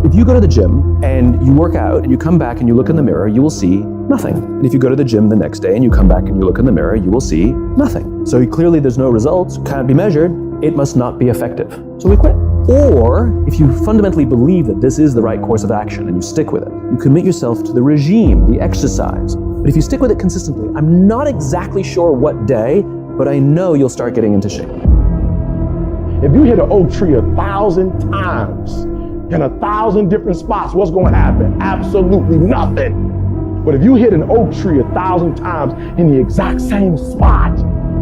If you go to the gym and you work out and you come back and you look in the mirror, you will see nothing. And if you go to the gym the next day and you come back and you look in the mirror, you will see nothing. So clearly there's no results, can't be measured, it must not be effective. So we quit. Or if you fundamentally believe that this is the right course of action and you stick with it, you commit yourself to the regime, the exercise. But if you stick with it consistently, I'm not exactly sure what day, but I know you'll start getting into shape. If you hit an oak tree 1,000 times, in 1,000 different spots, what's going to happen? Absolutely nothing. But if you hit an oak tree 1,000 times in the exact same spot,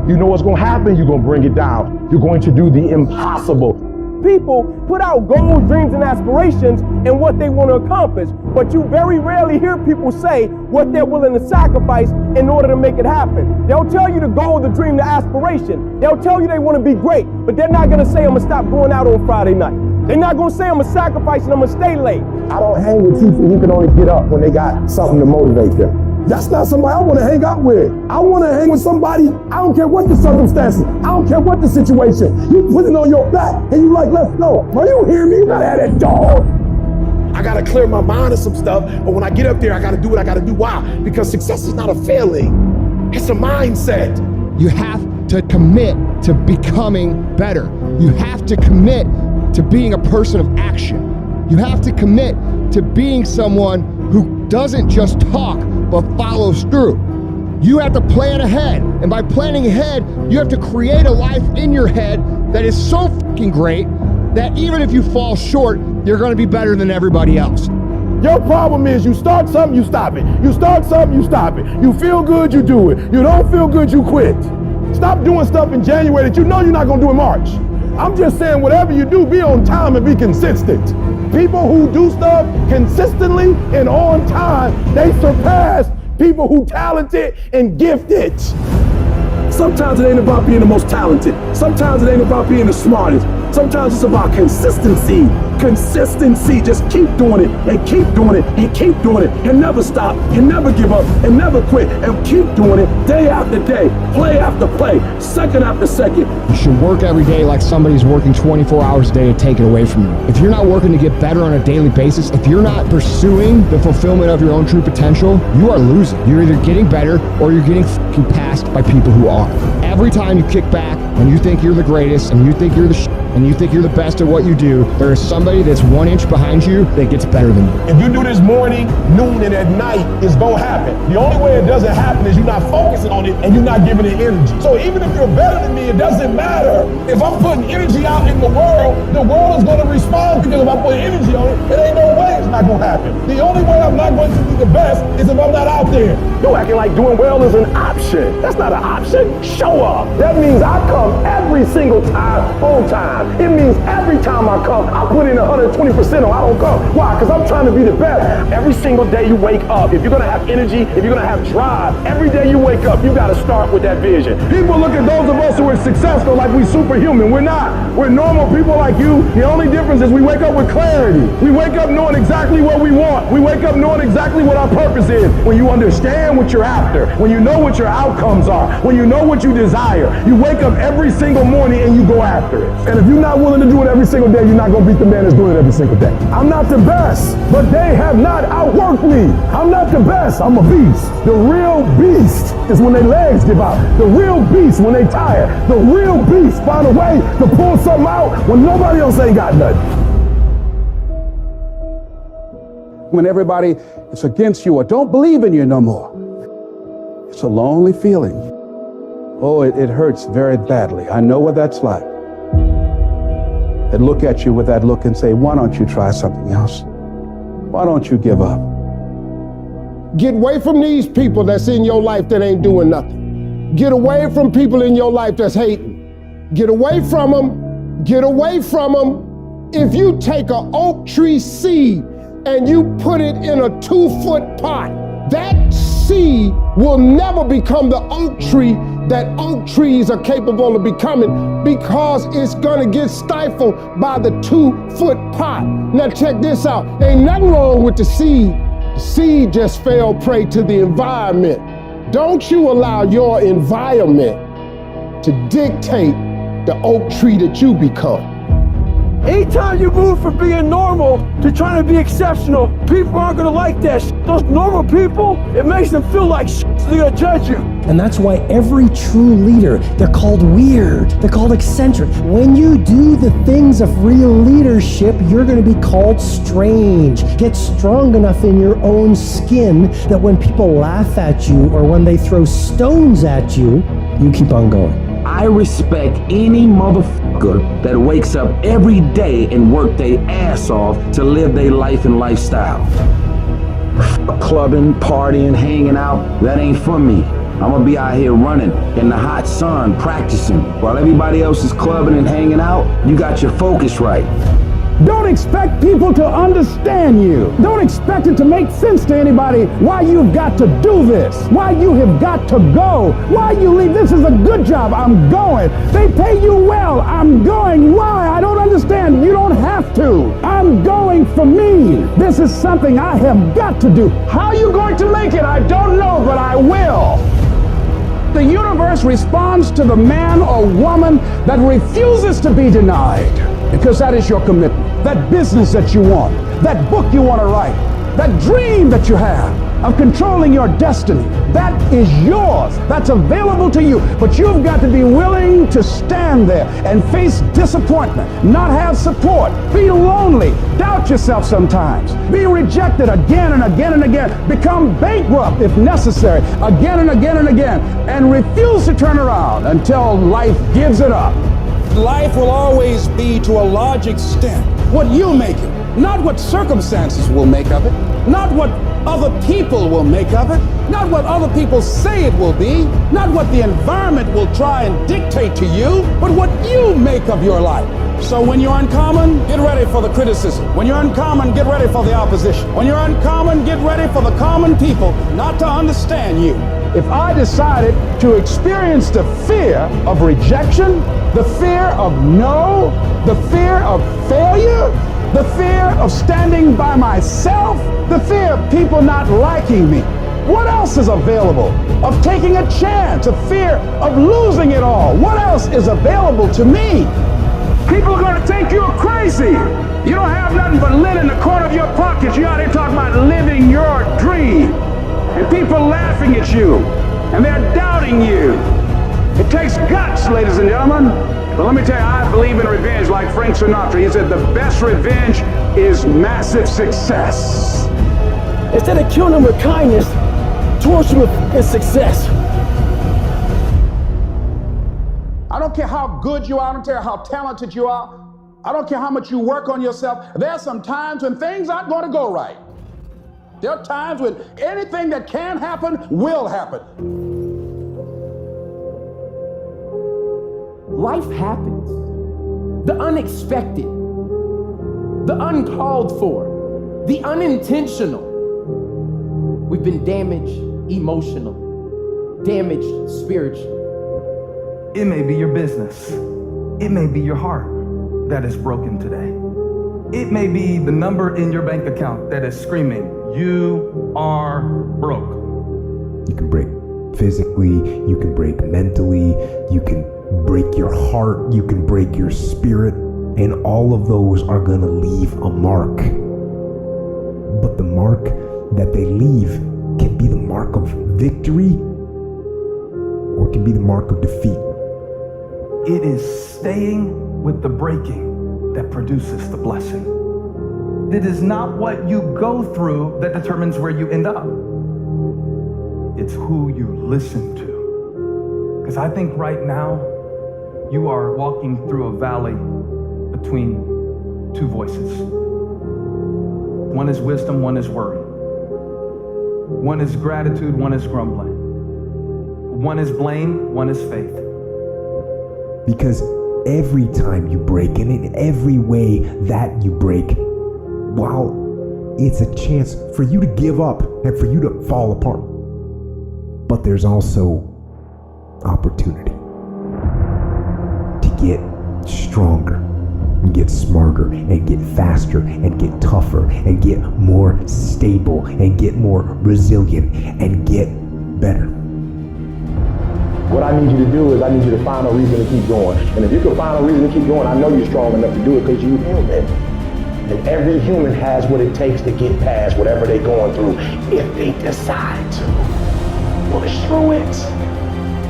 you know what's going to happen? You're going to bring it down. You're going to do the impossible. People put out goals, dreams, and aspirations and what they want to accomplish, but you very rarely hear people say what they're willing to sacrifice in order to make it happen. They'll tell you the goal, the dream, the aspiration. They'll tell you they want to be great, but they're not going to say, I'm going to stop going out on Friday night. They're not going to say, I'm going to sacrifice and I'm going to stay late. I don't hang with people who can only get up when they got something to motivate them. That's not somebody I want to hang out with. I want to hang with somebody, I don't care what the circumstances, I don't care what the situation. You put it on your back and you like, let's go. Are you hearing me? You gotta have that dog. I gotta clear my mind of some stuff, but when I get up there, I gotta do what I gotta do. Why? Because success is not a feeling, it's a mindset. You have to commit to becoming better. You have to commit to being a person of action. You have to commit to being someone who doesn't just talk, but follows through. You have to plan ahead. And by planning ahead, you have to create a life in your head that is so fucking great that even if you fall short, you're gonna be better than everybody else. Your problem is you start something, you stop it. You start something, you stop it. You feel good, you do it. You don't feel good, you quit. Stop doing stuff in January that you know you're not gonna do in March. I'm just saying whatever you do, be on time and be consistent. People who do stuff consistently and on time, they surpass people who talented and gifted. Sometimes it ain't about being the most talented. Sometimes it ain't about being the smartest. Sometimes it's about consistency. Consistency. Just keep doing it and keep doing it and keep doing it and never stop and never give up and never quit and keep doing it day after day, play after play, second after second. You should work every day like somebody's working 24 hours a day to take it away from you. If you're not working to get better on a daily basis, if you're not pursuing the fulfillment of your own true potential, you are losing. You're either getting better or you're getting fucking passed by people who are. Every time you kick back and you think you're the greatest and you think you're the shit and you think you're the best at what you do, there is somebody that's 1 inch behind you that gets better than you. If you do this morning, noon, and at night, it's gonna happen. The only way it doesn't happen is you're not focusing on it and you're not giving it energy. So even if you're better than me, it doesn't matter. If I'm putting energy out in the world is gonna respond, because if I put energy on it, it ain't no way it's not gonna happen. The only way I'm not going to be the best is if I'm not out there. You're acting like doing well is an option. That's not an option. Show up. That means I come every single time on time. It means every time I come, I put in 120% or I don't come. Why? Because I'm trying to be the best. Every single day you wake up, if you're going to have energy, if you're going to have drive, every day you wake up, you got to start with that vision. People look at those of us who are successful like we superhuman. We're not. We're normal people like you. The only difference is we wake up with clarity. We wake up knowing exactly what we want. We wake up knowing exactly what our purpose is. When you understand what you're after, when you know what your outcomes are, when you know what you desire, you wake up every single morning and you go after it. And if you're not willing to do it every single day, you're not going to beat the man that's doing it every single day. I'm not the best, but they have not outworked me. I'm not the best, I'm a beast. The real beast is when their legs give out. The real beast when they tired. The real beast find a way to pull something out when nobody else ain't got nothing. When everybody is against you or don't believe in you no more, it's a lonely feeling. Oh, it hurts very badly. I know what that's like. They look at you with that look and say, why don't you try something else? Why don't you give up? Get away from these people that's in your life that ain't doing nothing. Get away from people in your life that's hating. Get away from them. Get away from them. If you take an oak tree seed and you put it in a 2-foot pot, that seed will never become the oak tree that oak trees are capable of becoming, because it's gonna get stifled by the 2-foot pot. Now check this out. Ain't nothing wrong with the seed. The seed just fell prey to the environment. Don't you allow your environment to dictate the oak tree that you become. Anytime you move from being normal to trying to be exceptional, people aren't gonna like that shit. Those normal people, it makes them feel like shit, so they're gonna judge you. And that's why every true leader, they're called weird, they're called eccentric. When you do the things of real leadership, you're gonna be called strange. Get strong enough in your own skin that when people laugh at you or when they throw stones at you, you keep on going. I respect any motherfucker that wakes up every day and work their ass off to live their life and lifestyle. Clubbing, partying, hanging out, that ain't for me. I'm gonna be out here running in the hot sun, practicing. While everybody else is clubbing and hanging out, you got your focus right. Don't expect people to understand you. Don't expect it to make sense to anybody why you've got to do this, why you have got to go, why you leave. This is a good job. I'm going. They pay you well. I'm going. Why? I don't understand. You don't have to. I'm going for me. This is something I have got to do. How are you going to make it? I don't know, but I will. The universe responds to the man or woman that refuses to be denied, because that is your commitment. That business that you want, that book you want to write, that dream that you have of controlling your destiny, that is yours. That's available to you. But you've got to be willing to stand there and face disappointment, not have support, be lonely, doubt yourself sometimes, be rejected again and again and again, become bankrupt if necessary, again and again and again, and refuse to turn around until life gives it up. Life will always be, to a large extent, what you make it, not what circumstances will make of it, not what other people will make of it, not what other people say it will be, not what the environment will try and dictate to you, but what you make of your life. So when you're uncommon, get ready for the criticism. When you're uncommon, get ready for the opposition. When you're uncommon, get ready for the common people not to understand you. If I decided to experience the fear of rejection, the fear of no, the fear of failure, the fear of standing by myself, the fear of people not liking me, what else is available? Of taking a chance, a fear of losing it all. What else is available to me? People are going to think you're crazy. You don't have nothing but lint in the corner of your pockets. You're out here talking about living your dream. And people laughing at you. And they're doubting you. It takes guts, ladies and gentlemen. But let me tell you, I believe in revenge like Frank Sinatra. He said the best revenge is massive success. Instead of killing them with kindness, torture them with success. I don't care how good you are. I don't care how talented you are. I don't care how much you work on yourself. There are some times when things aren't going to go right. There are times when anything that can happen will happen. Life happens. The unexpected, the uncalled for, the unintentional. We've been damaged emotionally, damaged spiritually. It may be your business. It may be your heart that is broken today. It may be the number in your bank account that is screaming, "You are broke." You can break physically, you can break mentally, you can break your heart, you can break your spirit, and all of those are gonna leave a mark. But the mark that they leave can be the mark of victory or it can be the mark of defeat. It is staying with the breaking that produces the blessing. It is not what you go through that determines where you end up. It's who you listen to. Because I think right now, you are walking through a valley between two voices. One is wisdom, one is worry. One is gratitude, one is grumbling. One is blame, one is faith. Because every time you break, and in every way that you break, while it's a chance for you to give up and for you to fall apart, but there's also opportunity to get stronger and get smarter and get faster and get tougher and get more stable and get more resilient and get better. What I need you to do is I need you to find a reason to keep going. And if you can find a reason to keep going, I know you're strong enough to do it because you're human. And every human has what it takes to get past whatever they're going through if they decide to. Push through it.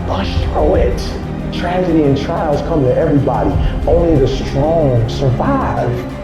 Push through it. Tragedy and trials come to everybody. Only the strong survive.